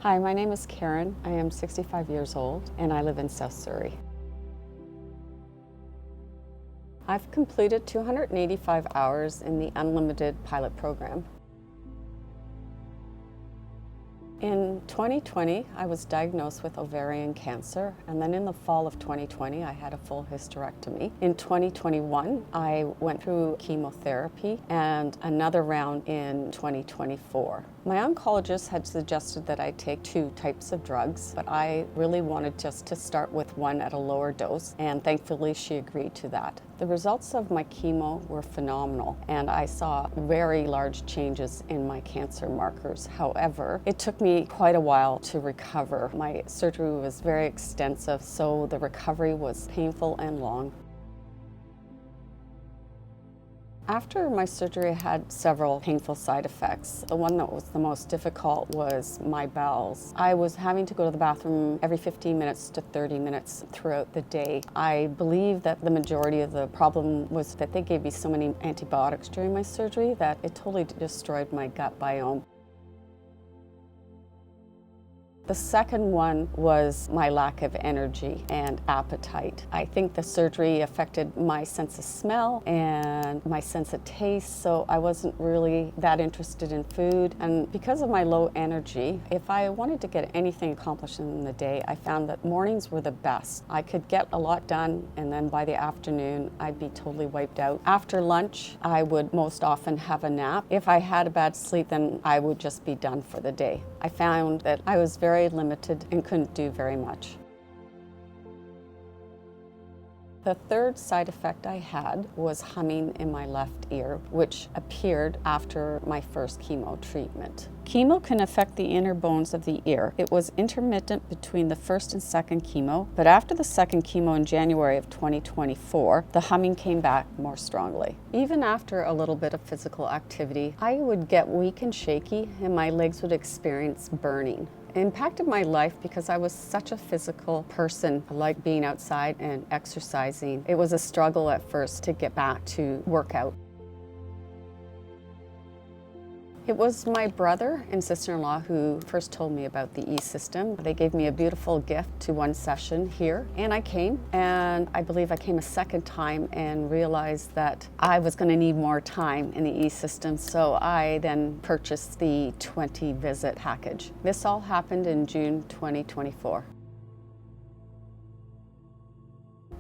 Hi, my name is Karen. I am 65 years old and I live in South Surrey. I've completed 285 hours in the unlimited pilot program. In 2020, I was diagnosed with ovarian cancer, and then in the fall of 2020, I had a full hysterectomy. In 2021, I went through chemotherapy and another round in 2024. My oncologist had suggested that I take 2 types of drugs, but I really wanted just to start with one at a lower dose, and thankfully she agreed to that. The results of my chemo were phenomenal, and I saw very large changes in my cancer markers. However, it took me quite a while to recover. My surgery was very extensive, so the recovery was painful and long. After my surgery, I had several painful side effects. The one that was the most difficult was my bowels. I was having to go to the bathroom every 15 minutes to 30 minutes throughout the day. I believe that the majority of the problem was that they gave me so many antibiotics during my surgery that it totally destroyed my gut biome. The second one was my lack of energy and appetite. I think the surgery affected my sense of smell and my sense of taste, so I wasn't really that interested in food. And because of my low energy, if I wanted to get anything accomplished in the day, I found that mornings were the best. I could get a lot done, and then by the afternoon, I'd be totally wiped out. After lunch, I would most often have a nap. If I had a bad sleep, then I would just be done for the day. I found that I was very limited and couldn't do very much. The third side effect I had was humming in my left ear, which appeared after my first chemo treatment. Chemo can affect the inner bones of the ear. It was intermittent between the first and second chemo, but after the second chemo in January of 2024, the humming came back more strongly. Even after a little bit of physical activity, I would get weak and shaky, and my legs would experience burning. It impacted my life because I was such a physical person. I liked being outside and exercising. It was a struggle at first to get back to workout. It was my brother and sister-in-law who first told me about the EESystem. They gave me a beautiful gift to one session here, and I came, and I believe I came a second time and realized that I was going to need more time in the EESystem, so I then purchased the 20-visit package. This all happened in June 2024.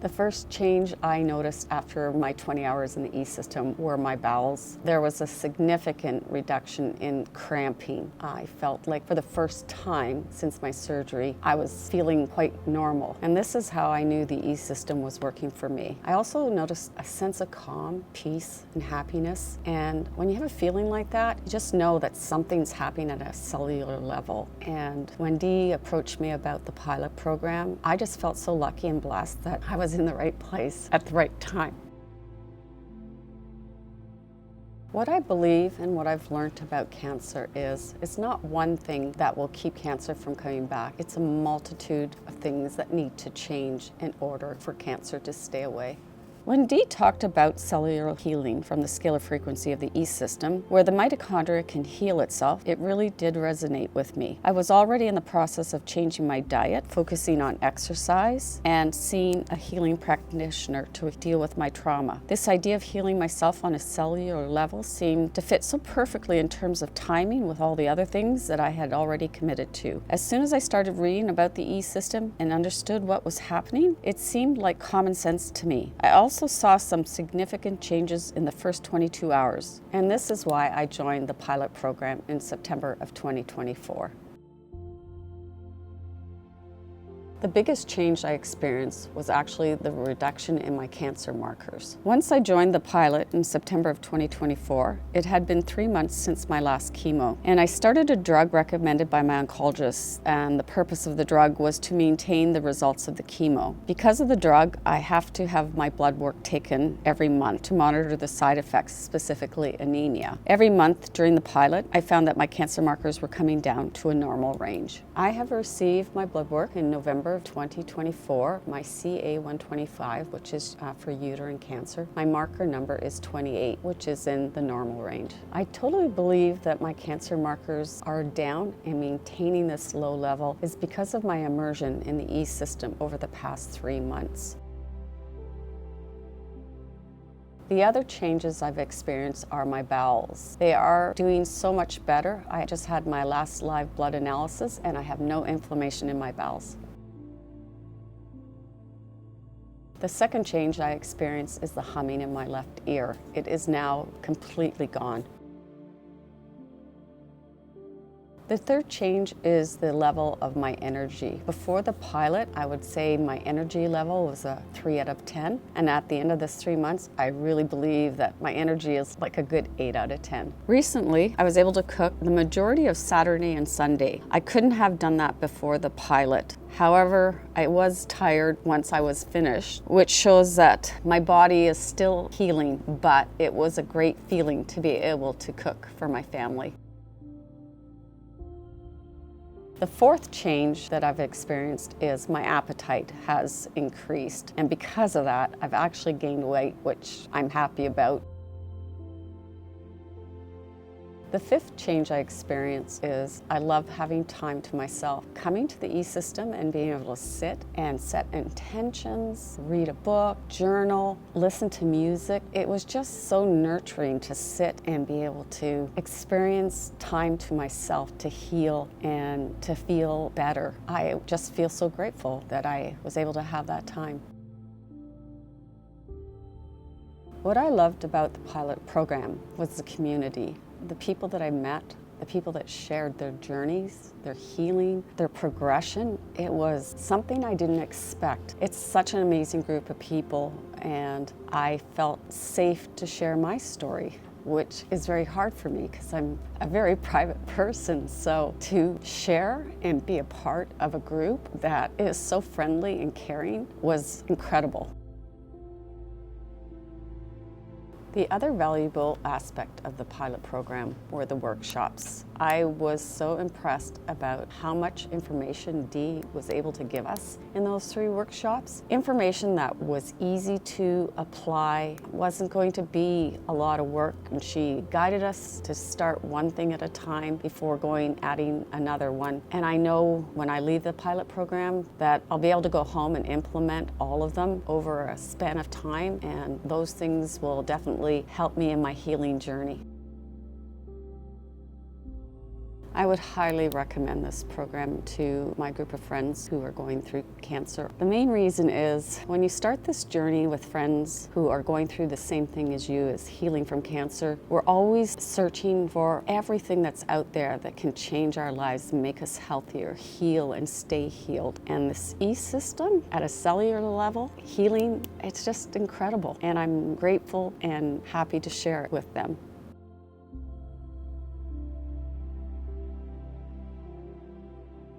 The first change I noticed after my 20 hours in the EESystem were my bowels. There was a significant reduction in cramping. I felt like for the first time since my surgery, I was feeling quite normal. And this is how I knew the EESystem was working for me. I also noticed a sense of calm, peace, and happiness. And when you have a feeling like that, you just know that something's happening at a cellular level. And when Dee approached me about the pilot program, I just felt so lucky and blessed that I was in the right place at the right time. What I believe and what I've learned about cancer is it's not one thing that will keep cancer from coming back. It's a multitude of things that need to change in order for cancer to stay away. When Dee talked about cellular healing from the scalar frequency of the EESystem, where the mitochondria can heal itself, it really did resonate with me. I was already in the process of changing my diet, focusing on exercise, and seeing a healing practitioner to deal with my trauma. This idea of healing myself on a cellular level seemed to fit so perfectly in terms of timing with all the other things that I had already committed to. As soon as I started reading about the EESystem and understood what was happening, it seemed like common sense to me. I also saw some significant changes in the first 22 hours, and this is why I joined the pilot program in September of 2024. The biggest change I experienced was actually the reduction in my cancer markers. Once I joined the pilot in September of 2024, it had been 3 months since my last chemo, and I started a drug recommended by my oncologist, and the purpose of the drug was to maintain the results of the chemo. Because of the drug, I have to have my blood work taken every month to monitor the side effects, specifically anemia. Every month during the pilot, I found that my cancer markers were coming down to a normal range. I have received my blood work in November December of 2024, my CA-125, which is for uterine cancer, my marker number is 28, which is in the normal range. I totally believe that my cancer markers are down, and maintaining this low level is because of my immersion in the EESystem over the past 3 months. The other changes I've experienced are my bowels. They are doing so much better. I just had my last live blood analysis and I have no inflammation in my bowels. The second change I experienced is the humming in my left ear. It is now completely gone. The third change is the level of my energy. Before the pilot, I would say my energy level was a 3 out of 10. And at the end of this 3 months, I really believe that my energy is like a good 8 out of 10. Recently, I was able to cook the majority of Saturday and Sunday. I couldn't have done that before the pilot. However, I was tired once I was finished, which shows that my body is still healing, but it was a great feeling to be able to cook for my family. The fourth change that I've experienced is my appetite has increased, and because of that, I've actually gained weight, which I'm happy about. The fifth change I experienced is I love having time to myself. Coming to the EESystem and being able to sit and set intentions, read a book, journal, listen to music. It was just so nurturing to sit and be able to experience time to myself, to heal and to feel better. I just feel so grateful that I was able to have that time. What I loved about the pilot program was the community. The people that I met, the people that shared their journeys, their healing, their progression. It was something I didn't expect. It's such an amazing group of people, and I felt safe to share my story, which is very hard for me because I'm a very private person. So to share and be a part of a group that is so friendly and caring was incredible. The other valuable aspect of the pilot program were the workshops. I was so impressed about how much information Dee was able to give us in those 3 workshops. Information that was easy to apply, wasn't going to be a lot of work, and she guided us to start one thing at a time before adding another one. And I know when I leave the pilot program that I'll be able to go home and implement all of them over a span of time, and those things will definitely help me in my healing journey. I would highly recommend this program to my group of friends who are going through cancer. The main reason is when you start this journey with friends who are going through the same thing as you, as healing from cancer, we're always searching for everything that's out there that can change our lives and make us healthier, heal and stay healed. And this EESystem at a cellular level, healing, it's just incredible. And I'm grateful and happy to share it with them.